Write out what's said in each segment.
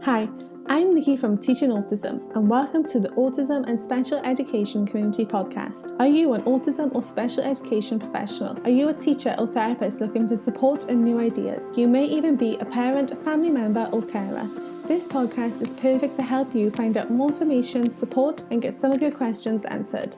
Hi, I'm Nikki from Teaching Autism, and welcome to the Autism and Special Education Community Podcast. Are you an autism or special education professional? Are you a teacher or therapist looking for support and new ideas? You may even be a parent, family member, or carer. This podcast is perfect to help you find out more information, support, and get some of your questions answered.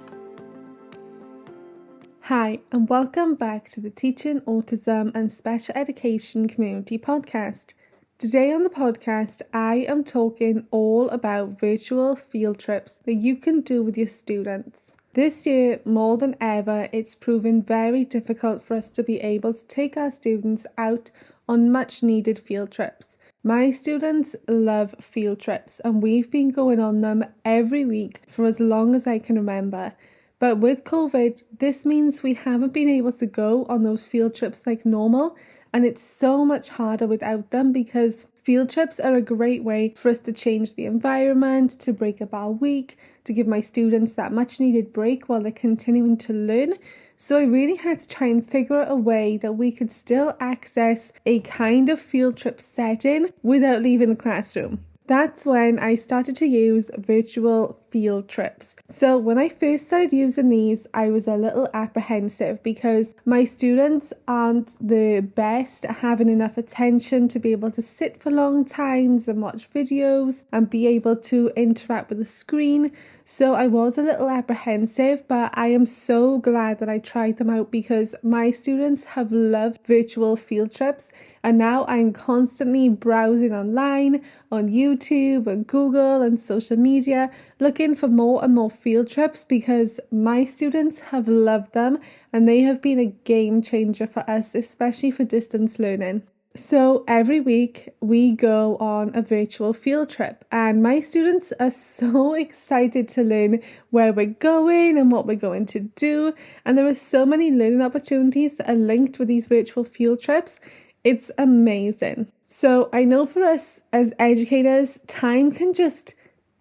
Hi, and welcome back to the Teaching Autism and Special Education Community Podcast. Today on the podcast, I am talking all about virtual field trips that you can do with your students. This year, more than ever, it's proven very difficult for us to be able to take our students out on much needed field trips. My students love field trips, and we've been going on them every week for as long as I can remember. But with COVID, this means we haven't been able to go on those field trips like normal, and it's so much harder without them because field trips are a great way for us to change the environment, to break up our week, to give my students that much needed break while they're continuing to learn. So I really had to try and figure out a way that we could still access a kind of field trip setting without leaving the classroom. That's when I started to use virtual field trips. So when I first started using these, I was a little apprehensive because my students aren't the best at having enough attention to be able to sit for long times and watch videos and be able to interact with the screen. So I was a little apprehensive, but I am so glad that I tried them out because my students have loved virtual field trips. And now I'm constantly browsing online, on YouTube and Google and social media, looking for more and more field trips because my students have loved them and they have been a game changer for us, especially for distance learning. So every week we go on a virtual field trip and my students are so excited to learn where we're going and what we're going to do. And there are so many learning opportunities that are linked with these virtual field trips. It's amazing. So I know for us as educators, time can just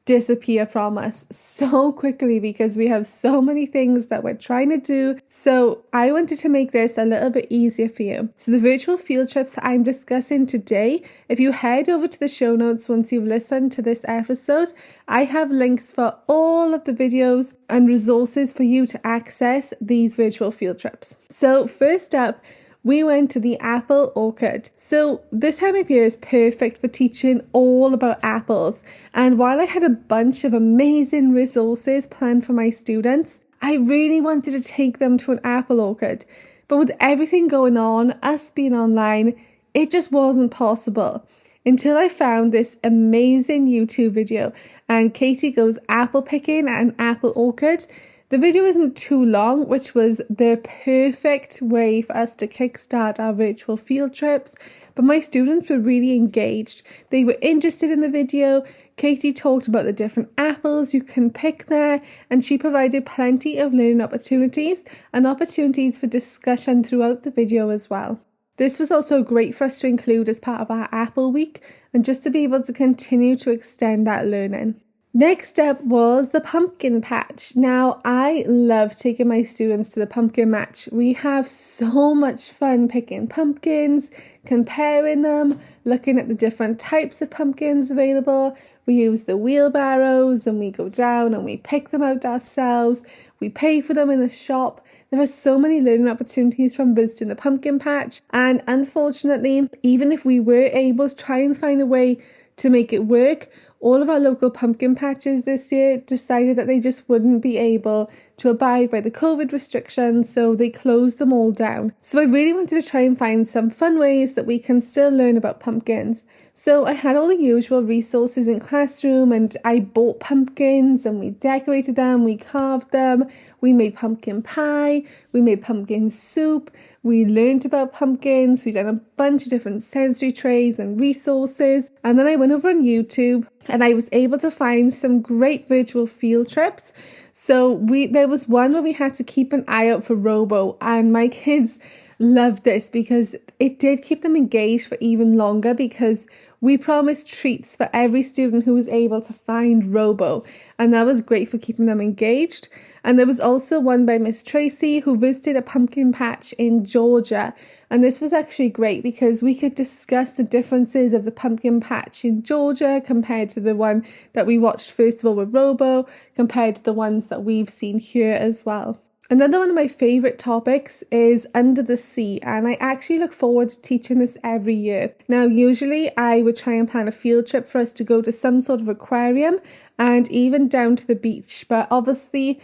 disappear from us so quickly because we have so many things that we're trying to do. So I wanted to make this a little bit easier for you. So the virtual field trips that I'm discussing today, if you head over to the show notes once you've listened to this episode, I have links for all of the videos and resources for you to access these virtual field trips. So first up, we went to the apple orchard. So this time of year is perfect for teaching all about apples. And while I had a bunch of amazing resources planned for my students, I really wanted to take them to an apple orchard. But with everything going on, us being online, it just wasn't possible. Until I found this amazing YouTube video and Katie goes apple picking at an apple orchard. The video isn't too long, which was the perfect way for us to kickstart our virtual field trips. But my students were really engaged. They were interested in the video. Katie talked about the different apples you can pick there, and she provided plenty of learning opportunities and opportunities for discussion throughout the video as well. This was also great for us to include as part of our Apple Week and just to be able to continue to extend that learning. Next up was the pumpkin patch. Now, I love taking my students to the pumpkin patch. We have so much fun picking pumpkins, comparing them, looking at the different types of pumpkins available. We use the wheelbarrows and we go down and we pick them out ourselves. We pay for them in the shop. There are so many learning opportunities from visiting the pumpkin patch. And unfortunately, even if we were able to try and find a way to make it work, all of our local pumpkin patches this year decided that they just wouldn't be able to abide by the COVID restrictions, so they closed them all down. So I really wanted to try and find some fun ways that we can still learn about pumpkins. So I had all the usual resources in classroom and I bought pumpkins and we decorated them, we carved them, we made pumpkin pie, we made pumpkin soup, we learned about pumpkins, we've done a bunch of different sensory trays and resources. And then I went over on YouTube and I was able to find some great virtual field trips. So there was one where we had to keep an eye out for Robo, and my kids loved this because it did keep them engaged for even longer, because we promised treats for every student who was able to find Robo, and that was great for keeping them engaged. And there was also one by Miss Tracy, who visited a pumpkin patch in Georgia, and this was actually great because we could discuss the differences of the pumpkin patch in Georgia compared to the one that we watched first of all with Robo, compared to the ones that we've seen here as well. Another one of my favourite topics is Under the Sea, and I actually look forward to teaching this every year. Now, usually I would try and plan a field trip for us to go to some sort of aquarium and even down to the beach, but obviously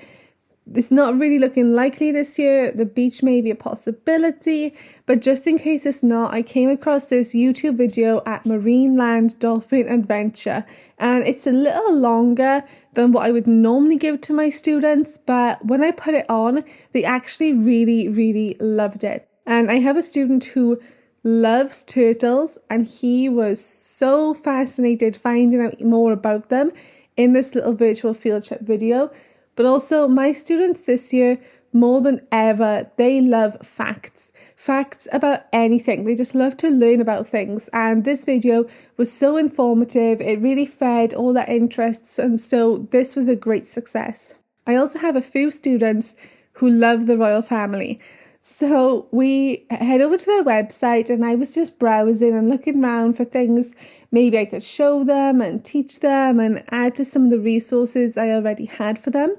it's not really looking likely this year. The beach may be a possibility, but just in case it's not, I came across this YouTube video at Marine Land Dolphin Adventure, and it's a little longer than what I would normally give to my students, but when I put it on, they actually really loved it. And I have a student who loves turtles, and he was so fascinated finding out more about them in this little virtual field trip video. But also my students this year, more than ever, they love facts about anything. They just love to learn about things, and this video was so informative. It really fed all their interests, and so this was a great success. I also have a few students who love the royal family. So we head over to their website, and I was just browsing and looking around for things maybe I could show them and teach them and add to some of the resources I already had for them.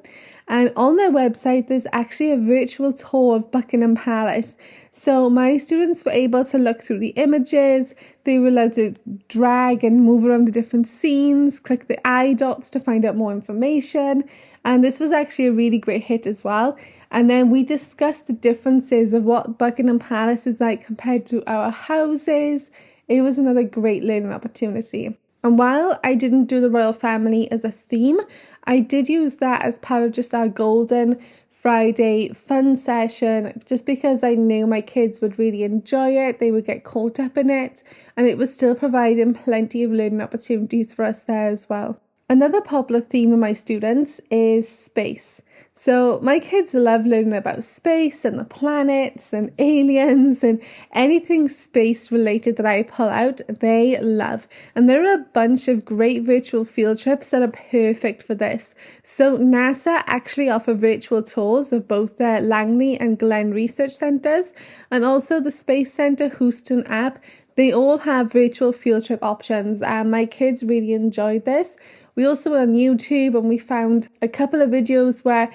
And on their website, there's actually a virtual tour of Buckingham Palace. So my students were able to look through the images. They were allowed to drag and move around the different scenes, click the eye dots to find out more information. And this was actually a really great hit as well. And then we discussed the differences of what Buckingham Palace is like compared to our houses. It was another great learning opportunity. And while I didn't do the royal family as a theme, I did use that as part of just our Golden Friday fun session, just because I knew my kids would really enjoy it, they would get caught up in it, and it was still providing plenty of learning opportunities for us there as well. Another popular theme of my students is space. So my kids love learning about space and the planets and aliens and anything space related that I pull out, they love. And there are a bunch of great virtual field trips that are perfect for this. So NASA actually offer virtual tours of both their Langley and Glenn research centres, and also the Space Centre Houston app. They all have virtual field trip options, and my kids really enjoyed this. We also went on YouTube and we found a couple of videos where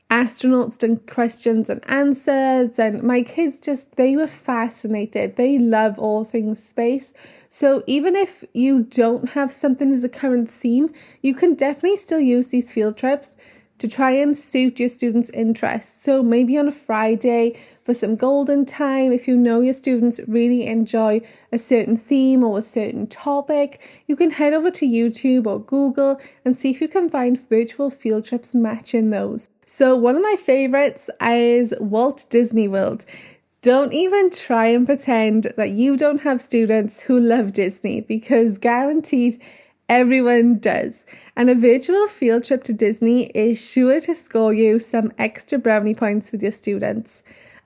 astronauts done questions and answers, and my kids they were fascinated. They love all things space. So even if you don't have something as a current theme, you can definitely still use these field trips to try and suit your students' interests. So maybe on a Friday for some golden time, if you know your students really enjoy a certain theme or a certain topic, you can head over to YouTube or Google and see if you can find virtual field trips matching those. So one of my favorites is Walt Disney World. Don't even try and pretend that you don't have students who love Disney, because guaranteed everyone does. And a virtual field trip to Disney is sure to score you some extra brownie points with your students.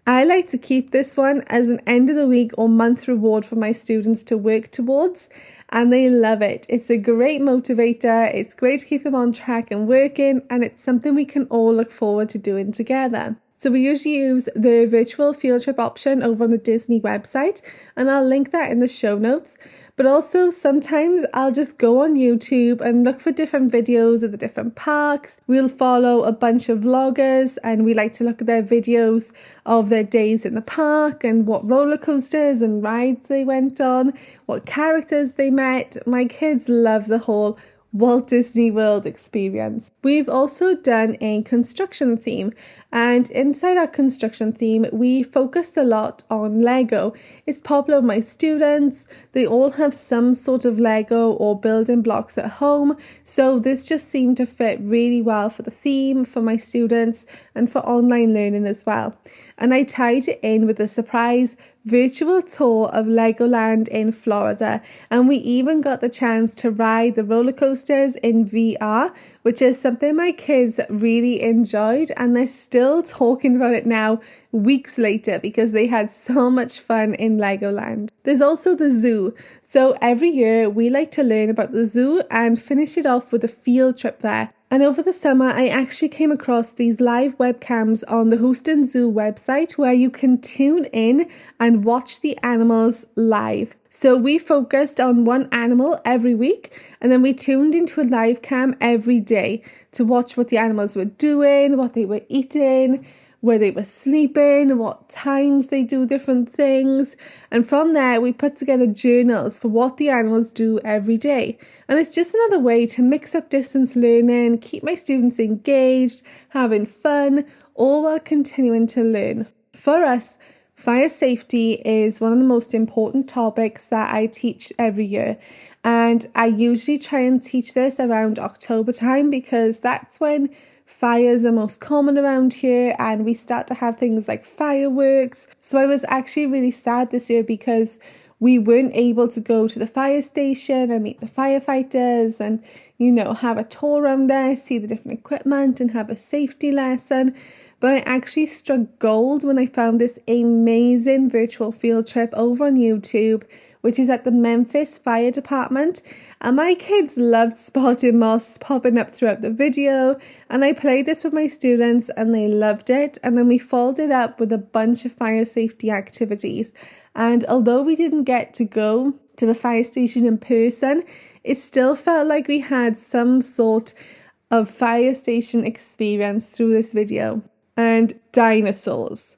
I like to keep this one as an end of the week or month reward for my students to work towards, and they love it. It's a great motivator, it's great to keep them on track and working, and it's something we can all look forward to doing together. So we usually use the virtual field trip option over on the Disney website, and I'll link that in the show notes. But also sometimes I'll just go on YouTube and look for different videos of the different parks. We'll follow a bunch of vloggers and we like to look at their videos of their days in the park and what roller coasters and rides they went on, what characters they met. My kids love the whole Walt Disney World experience. We've also done a construction theme, and inside our construction theme we focused a lot on Lego. It's popular with my students. They all have some sort of Lego or building blocks at home, so this just seemed to fit really well for the theme, for my students, and for online learning as well. And I tied it in with a surprise virtual tour of Legoland in Florida, and we even got the chance to ride the roller coasters in VR, which is something my kids really enjoyed, and they're still talking about it now weeks later because they had so much fun in Legoland. There's also the zoo. So every year we like to learn about the zoo and finish it off with a field trip there. And over the summer, I actually came across these live webcams on the Houston Zoo website where you can tune in and watch the animals live. So we focused on one animal every week, and then we tuned into a live cam every day to watch what the animals were doing, what they were eating, where they were sleeping, what times they do different things. And from there, we put together journals for what the animals do every day. And it's just another way to mix up distance learning, keep my students engaged, having fun, all while continuing to learn. For us, fire safety is one of the most important topics that I teach every year. And I usually try and teach this around October time because that's when fires are most common around here and we start to have things like fireworks. So I was actually really sad this year because we weren't able to go to the fire station and meet the firefighters and, have a tour around there, see the different equipment and have a safety lesson. But I actually struck gold when I found this amazing virtual field trip over on YouTube, which is at the Memphis Fire Department. And my kids loved spotting moths popping up throughout the video. And I played this with my students and they loved it. And then we followed it up with a bunch of fire safety activities. And although we didn't get to go to the fire station in person, it still felt like we had some sort of fire station experience through this video. And dinosaurs.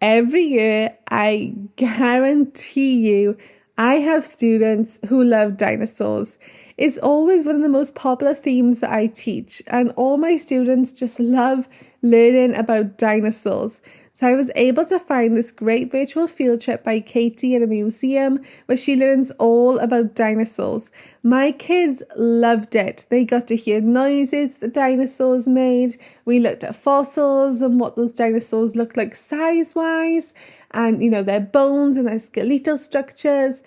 Every year, I guarantee you, I have students who love dinosaurs. It's always one of the most popular themes that I teach, and all my students just love learning about dinosaurs. So I was able to find this great virtual field trip by Katie at a museum where she learns all about dinosaurs. My kids loved it. They got to hear noises the dinosaurs made. We looked at fossils and what those dinosaurs looked like size-wise, and their bones and their skeletal structures.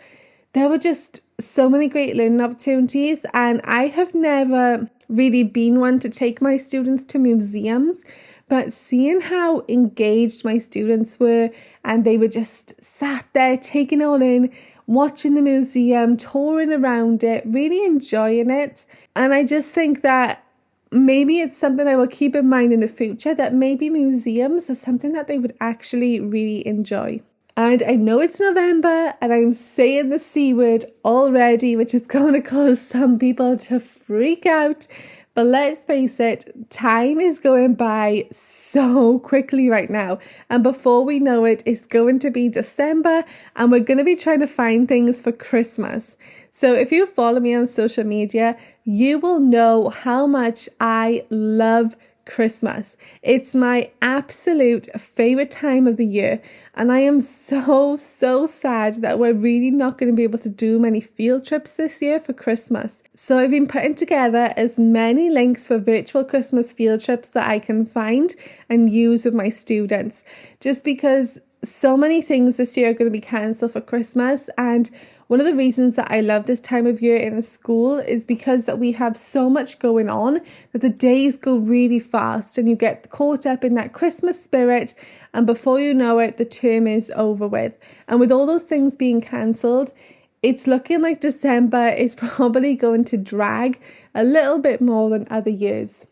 There were just so many great learning opportunities, and I have never really been one to take my students to museums, but seeing how engaged my students were and they were just sat there taking it all in, watching the museum, touring around it, really enjoying it. And I just think that maybe it's something I will keep in mind in the future, that maybe museums are something that they would actually really enjoy. And I know it's November and I'm saying the C word already, which is going to cause some people to freak out. But let's face it, time is going by so quickly right now. And before we know it, it's going to be December and we're going to be trying to find things for Christmas. So if you follow me on social media, you will know how much I love Christmas. It's my absolute favorite time of the year, and I am so sad that we're really not going to be able to do many field trips this year for Christmas. So I've been putting together as many links for virtual Christmas field trips that I can find and use with my students, just because so many things this year are going to be cancelled for Christmas. And one of the reasons that I love this time of year in a school is because that we have so much going on that the days go really fast and you get caught up in that Christmas spirit, and before you know it, the term is over with. And with all those things being cancelled, it's looking like December is probably going to drag a little bit more than other years.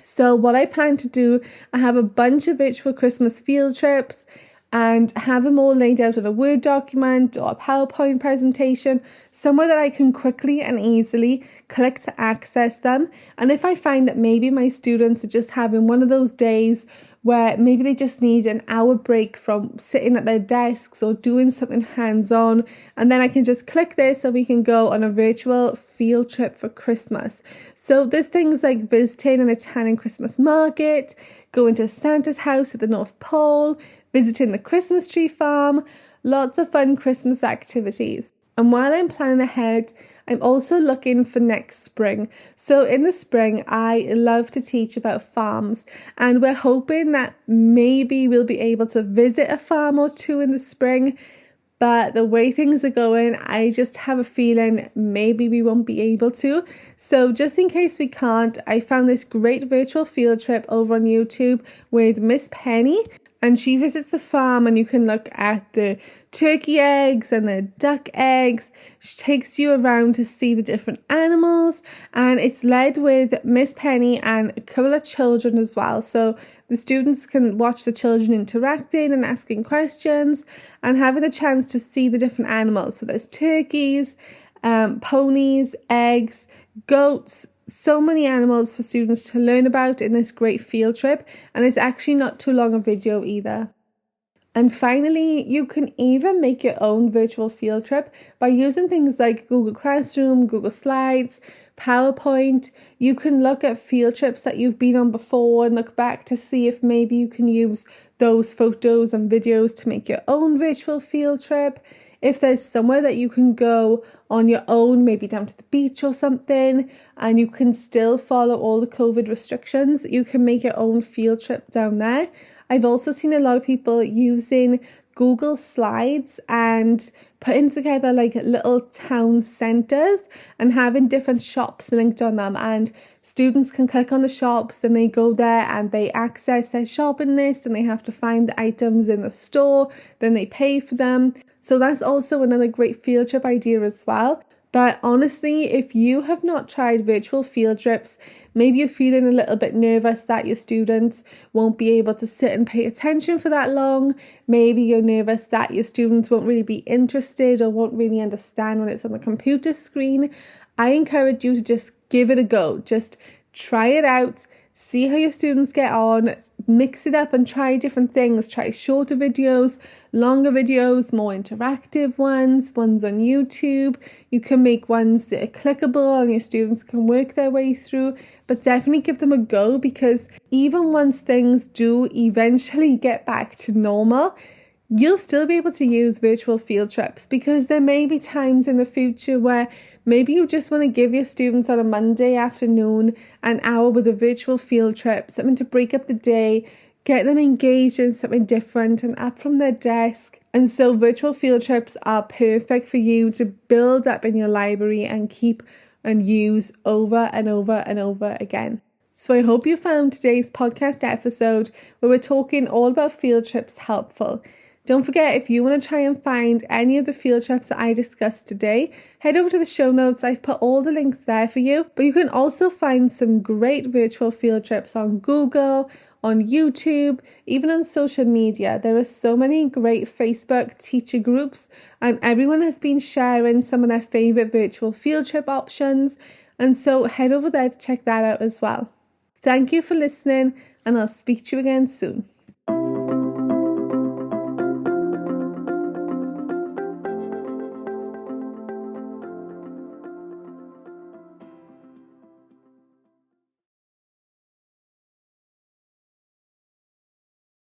So what I plan to do, I have a bunch of virtual Christmas field trips and have them all laid out in a Word document or a PowerPoint presentation, somewhere that I can quickly and easily click to access them. And if I find that maybe my students are just having one of those days where maybe they just need an hour break from sitting at their desks or doing something hands-on, and then I can just click this so we can go on a virtual field trip for Christmas. So there's things like visiting an Italian Christmas market, going to Santa's house at the North Pole, visiting the Christmas tree farm, lots of fun Christmas activities. And while I'm planning ahead, I'm also looking for next spring. So in the spring, I love to teach about farms, and we're hoping that maybe we'll be able to visit a farm or two in the spring. But the way things are going, I just have a feeling maybe we won't be able to. So just in case we can't, I found this great virtual field trip over on YouTube with Miss Penny. And she visits the farm, and you can look at the turkey eggs and the duck eggs. She takes you around to see the different animals, and it's led with Miss Penny and a couple of children as well. So the students can watch the children interacting and asking questions and having a chance to see the different animals. So there's turkeys, ponies, eggs, goats, so many animals for students to learn about in this great field trip, and it's actually not too long a video either. And finally, you can even make your own virtual field trip by using things like Google Classroom, Google Slides, PowerPoint. You can look at field trips that you've been on before and look back to see if maybe you can use those photos and videos to make your own virtual field trip. If there's somewhere that you can go on your own, maybe down to the beach or something, and you can still follow all the COVID restrictions, you can make your own field trip down there. I've also seen a lot of people using Google Slides and putting together like little town centres and having different shops linked on them, and students can click on the shops, then they go there and they access their shopping list and they have to find the items in the store, then they pay for them. So that's also another great field trip idea as well. But honestly, if you have not tried virtual field trips, maybe you're feeling a little bit nervous that your students won't be able to sit and pay attention for that long. Maybe you're nervous that your students won't really be interested or won't really understand when it's on the computer screen. I encourage you to just give it a go. Just try it out. See how your students get on, mix it up and try different things. Try shorter videos, longer videos, more interactive ones on YouTube. You can make ones that are clickable and your students can work their way through, but definitely give them a go, because even once things do eventually get back to normal, you'll still be able to use virtual field trips, because there may be times in the future where maybe you just want to give your students on a Monday afternoon an hour with a virtual field trip, something to break up the day, get them engaged in something different and up from their desk. And so virtual field trips are perfect for you to build up in your library and keep and use over and over and over again. So I hope you found today's podcast episode where we're talking all about field trips helpful. Don't forget, if you want to try and find any of the field trips that I discussed today, head over to the show notes. I've put all the links there for you. But you can also find some great virtual field trips on Google, on YouTube, even on social media. There are so many great Facebook teacher groups, and everyone has been sharing some of their favourite virtual field trip options. And so head over there to check that out as well. Thank you for listening, and I'll speak to you again soon.